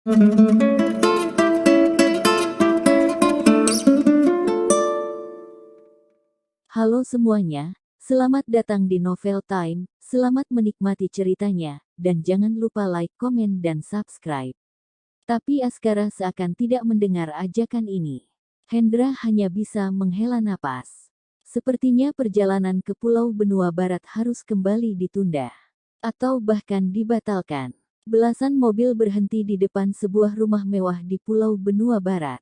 Halo semuanya, selamat datang di Novel Time, selamat menikmati ceritanya, dan jangan lupa like, komen, dan subscribe. Tapi Askara seakan tidak mendengar ajakan ini. Hendra hanya bisa menghela napas. Sepertinya perjalanan ke Pulau Benua Barat harus kembali ditunda. Atau bahkan dibatalkan. Belasan mobil berhenti di depan sebuah rumah mewah di Pulau Benua Barat.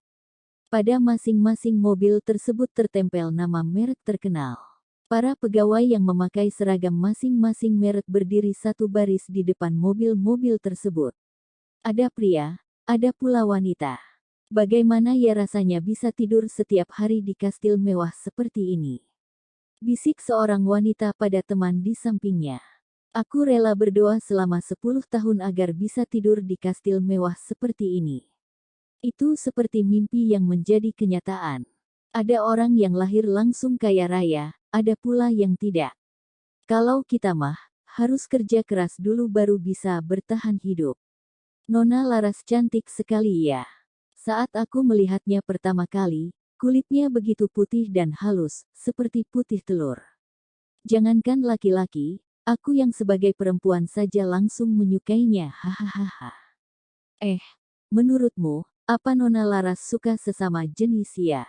Pada masing-masing mobil tersebut tertempel nama merek terkenal. Para pegawai yang memakai seragam masing-masing merek berdiri satu baris di depan mobil-mobil tersebut. Ada pria, ada pula wanita. Bagaimana ya rasanya bisa tidur setiap hari di kastil mewah seperti ini? Bisik seorang wanita pada teman di sampingnya. Aku rela berdoa selama 10 tahun agar bisa tidur di kastil mewah seperti ini. Itu seperti mimpi yang menjadi kenyataan. Ada orang yang lahir langsung kaya raya, ada pula yang tidak. Kalau kita mah, harus kerja keras dulu baru bisa bertahan hidup. Nona Laras cantik sekali ya. Saat aku melihatnya pertama kali, kulitnya begitu putih dan halus, seperti putih telur. Jangankan laki-laki, aku yang sebagai perempuan saja langsung menyukainya, hahaha. Menurutmu, apa Nona Laras suka sesama jenis ya?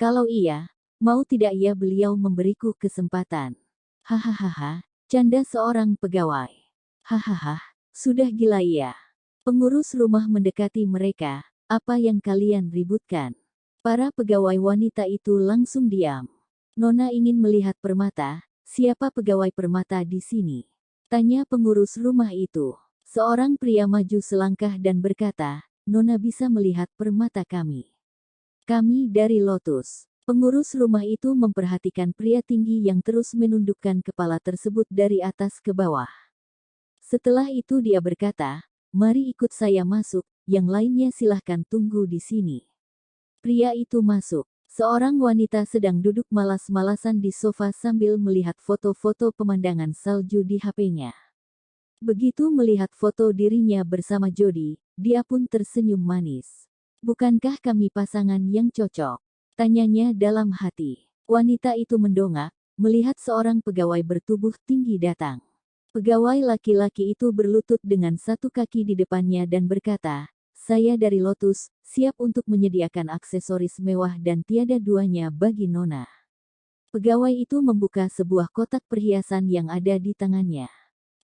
Kalau iya, mau tidak ya beliau memberiku kesempatan? Hahaha, canda seorang pegawai. Hahaha, sudah gila ya. Pengurus rumah mendekati mereka, apa yang kalian ributkan? Para pegawai wanita itu langsung diam. Nona ingin melihat permata, siapa pegawai permata di sini? Tanya pengurus rumah itu. Seorang pria maju selangkah dan berkata, Nona bisa melihat permata kami. Kami dari Lotus. Pengurus rumah itu memperhatikan pria tinggi yang terus menundukkan kepala tersebut dari atas ke bawah. Setelah itu dia berkata, mari ikut saya masuk, yang lainnya silahkan tunggu di sini. Pria itu masuk. Seorang wanita sedang duduk malas-malasan di sofa sambil melihat foto-foto pemandangan salju di HP-nya. Begitu melihat foto dirinya bersama Jody, dia pun tersenyum manis. Bukankah kami pasangan yang cocok? Tanyanya dalam hati. Wanita itu mendongak, melihat seorang pegawai bertubuh tinggi datang. Pegawai laki-laki itu berlutut dengan satu kaki di depannya dan berkata, saya dari Lotus, siap untuk menyediakan aksesoris mewah dan tiada duanya bagi Nona. Pegawai itu membuka sebuah kotak perhiasan yang ada di tangannya.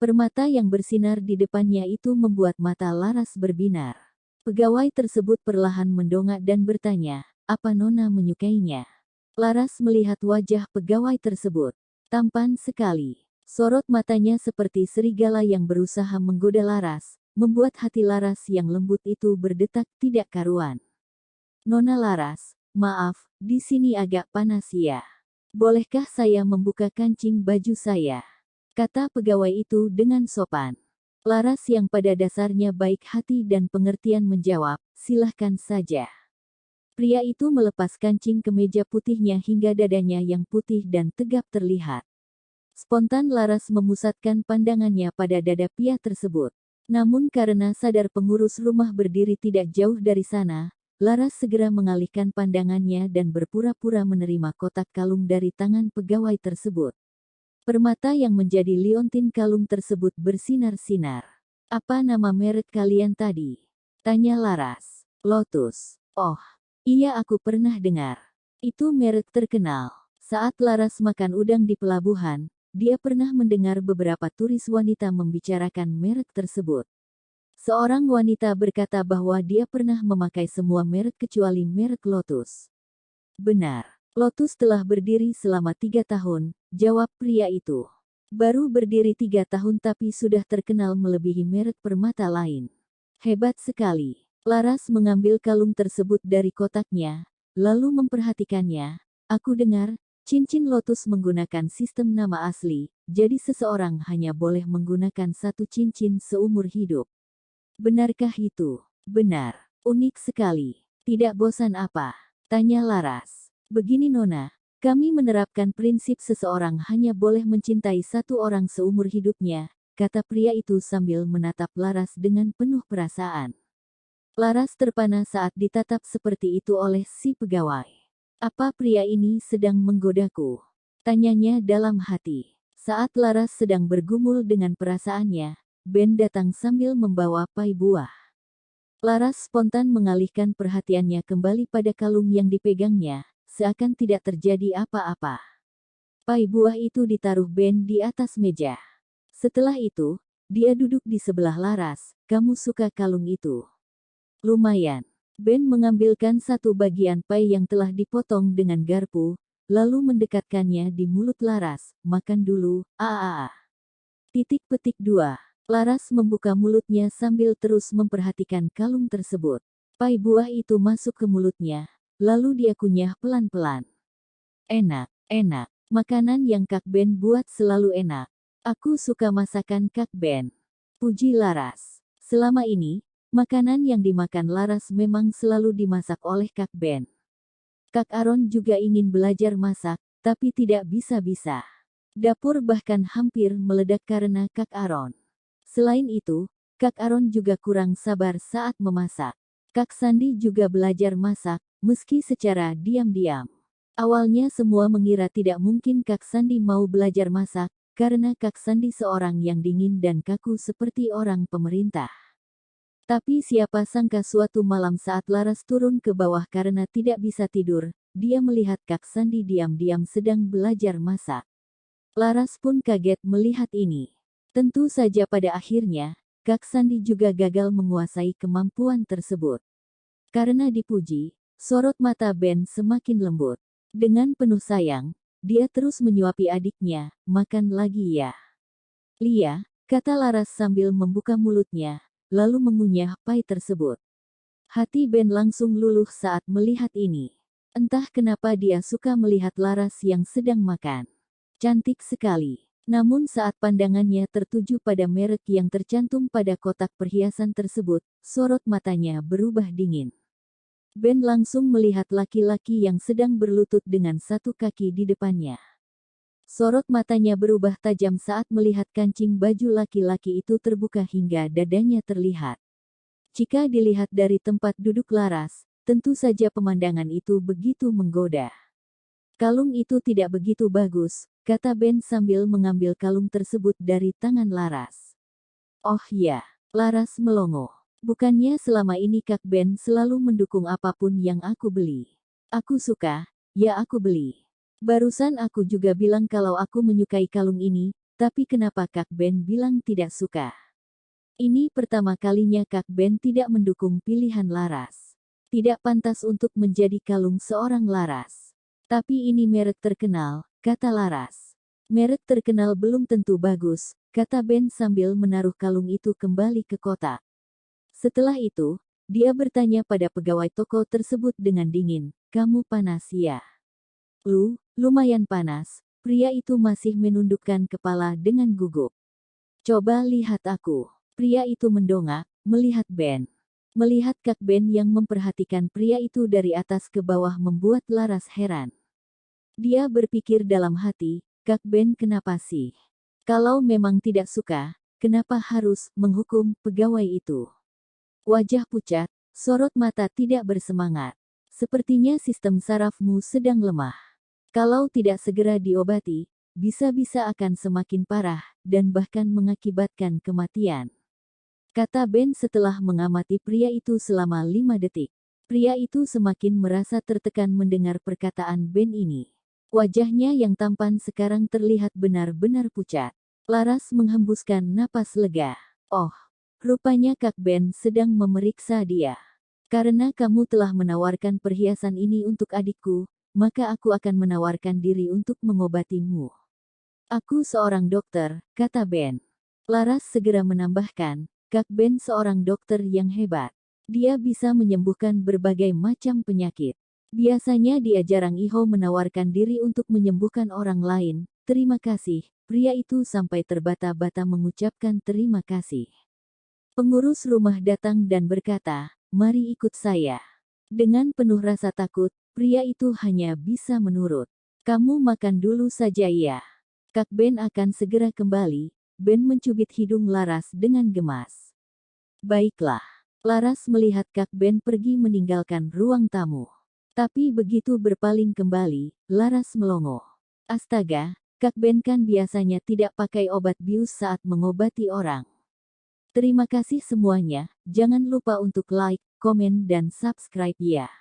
Permata yang bersinar di depannya itu membuat mata Laras berbinar. Pegawai tersebut perlahan mendongak dan bertanya, apa Nona menyukainya? Laras melihat wajah pegawai tersebut. Tampan sekali. Sorot matanya seperti serigala yang berusaha menggoda Laras, membuat hati Laras yang lembut itu berdetak tidak karuan. Nona Laras, maaf, di sini agak panas ya. Bolehkah saya membuka kancing baju saya? Kata pegawai itu dengan sopan. Laras yang pada dasarnya baik hati dan pengertian menjawab, silahkan saja. Pria itu melepas kancing kemeja putihnya hingga dadanya yang putih dan tegap terlihat. Spontan Laras memusatkan pandangannya pada dada pria tersebut. Namun karena sadar pengurus rumah berdiri tidak jauh dari sana, Laras segera mengalihkan pandangannya dan berpura-pura menerima kotak kalung dari tangan pegawai tersebut. Permata yang menjadi liontin kalung tersebut bersinar-sinar. Apa nama merek kalian tadi? Tanya Laras. Lotus. Oh, iya aku pernah dengar. Itu merek terkenal. Saat Laras makan udang di pelabuhan, dia pernah mendengar beberapa turis wanita membicarakan merek tersebut. Seorang wanita berkata bahwa dia pernah memakai semua merek kecuali merek Lotus. Benar. Lotus telah berdiri selama 3 tahun, jawab pria itu. Baru berdiri 3 tahun tapi sudah terkenal melebihi merek permata lain. Hebat sekali. Laras mengambil kalung tersebut dari kotaknya, lalu memperhatikannya. Aku dengar, cincin Lotus menggunakan sistem nama asli, jadi seseorang hanya boleh menggunakan satu cincin seumur hidup. Benarkah itu? Benar. Unik sekali. Tidak bosan apa? Tanya Laras. Begini Nona, kami menerapkan prinsip seseorang hanya boleh mencintai satu orang seumur hidupnya, kata pria itu sambil menatap Laras dengan penuh perasaan. Laras terpana saat ditatap seperti itu oleh si pegawai. Apa pria ini sedang menggodaku? Tanyanya dalam hati. Saat Laras sedang bergumul dengan perasaannya, Ben datang sambil membawa pai buah. Laras spontan mengalihkan perhatiannya kembali pada kalung yang dipegangnya, seakan tidak terjadi apa-apa. Pai buah itu ditaruh Ben di atas meja. Setelah itu, dia duduk di sebelah Laras. Kamu suka kalung itu? Lumayan. Ben mengambilkan satu bagian pai yang telah dipotong dengan garpu, lalu mendekatkannya di mulut Laras. Makan dulu, Titik petik 2. Laras membuka mulutnya sambil terus memperhatikan kalung tersebut. Pai buah itu masuk ke mulutnya, lalu dia kunyah pelan-pelan. Enak, enak. Makanan yang Kak Ben buat selalu enak. Aku suka masakan Kak Ben. Puji Laras. Selama ini, makanan yang dimakan Laras memang selalu dimasak oleh Kak Ben. Kak Aron juga ingin belajar masak, tapi tidak bisa-bisa. Dapur bahkan hampir meledak karena Kak Aron. Selain itu, Kak Aron juga kurang sabar saat memasak. Kak Sandi juga belajar masak, meski secara diam-diam. Awalnya semua mengira tidak mungkin Kak Sandi mau belajar masak, karena Kak Sandi seorang yang dingin dan kaku seperti orang pemerintah. Tapi siapa sangka suatu malam saat Laras turun ke bawah karena tidak bisa tidur, dia melihat Kak Sandi diam-diam sedang belajar masak. Laras pun kaget melihat ini. Tentu saja pada akhirnya, Kak Sandi juga gagal menguasai kemampuan tersebut. Karena dipuji, sorot mata Ben semakin lembut. Dengan penuh sayang, dia terus menyuapi adiknya, makan lagi ya. Lia, kata Laras sambil membuka mulutnya, lalu mengunyah pai tersebut. Hati Ben langsung luluh saat melihat ini. Entah kenapa dia suka melihat Laras yang sedang makan. Cantik sekali. Namun saat pandangannya tertuju pada merek yang tercantum pada kotak perhiasan tersebut, sorot matanya berubah dingin. Ben langsung melihat laki-laki yang sedang berlutut dengan satu kaki di depannya. Sorot matanya berubah tajam saat melihat kancing baju laki-laki itu terbuka hingga dadanya terlihat. Jika dilihat dari tempat duduk Laras, tentu saja pemandangan itu begitu menggoda. Kalung itu tidak begitu bagus, kata Ben sambil mengambil kalung tersebut dari tangan Laras. Oh ya, Laras melongo. Bukannya selama ini Kak Ben selalu mendukung apapun yang aku beli. Aku suka, ya aku beli. Barusan aku juga bilang kalau aku menyukai kalung ini, tapi kenapa Kak Ben bilang tidak suka? Ini pertama kalinya Kak Ben tidak mendukung pilihan Laras. Tidak pantas untuk menjadi kalung seorang Laras. Tapi ini merek terkenal, kata Laras. Merek terkenal belum tentu bagus, kata Ben sambil menaruh kalung itu kembali ke kotak. Setelah itu, dia bertanya pada pegawai toko tersebut dengan dingin, kamu panas ya? Lumayan panas, pria itu masih menundukkan kepala dengan gugup. Coba lihat aku. Pria itu mendongak, melihat Ben. Melihat Kak Ben yang memperhatikan pria itu dari atas ke bawah membuat Laras heran. Dia berpikir dalam hati, Kak Ben kenapa sih? Kalau memang tidak suka, kenapa harus menghukum pegawai itu? Wajah pucat, sorot mata tidak bersemangat. Sepertinya sistem sarafmu sedang lemah. Kalau tidak segera diobati, bisa-bisa akan semakin parah, dan bahkan mengakibatkan kematian. Kata Ben setelah mengamati pria itu selama 5 detik. Pria itu semakin merasa tertekan mendengar perkataan Ben ini. Wajahnya yang tampan sekarang terlihat benar-benar pucat. Laras menghembuskan napas lega. Oh, rupanya Kak Ben sedang memeriksa dia. Karena kamu telah menawarkan perhiasan ini untuk adikku, maka aku akan menawarkan diri untuk mengobatimu. Aku seorang dokter, kata Ben. Laras segera menambahkan, Kak Ben seorang dokter yang hebat. Dia bisa menyembuhkan berbagai macam penyakit. Biasanya dia jarang menawarkan diri untuk menyembuhkan orang lain. Terima kasih. Pria itu sampai terbata-bata mengucapkan terima kasih. Pengurus rumah datang dan berkata, mari ikut saya. Dengan penuh rasa takut, pria itu hanya bisa menurut. Kamu makan dulu saja ya. Kak Ben akan segera kembali. Ben mencubit hidung Laras dengan gemas. Baiklah. Laras melihat Kak Ben pergi meninggalkan ruang tamu. Tapi begitu berpaling kembali, Laras melongo. Astaga, Kak Ben kan biasanya tidak pakai obat bius saat mengobati orang. Terima kasih semuanya, jangan lupa untuk like, komen dan subscribe ya.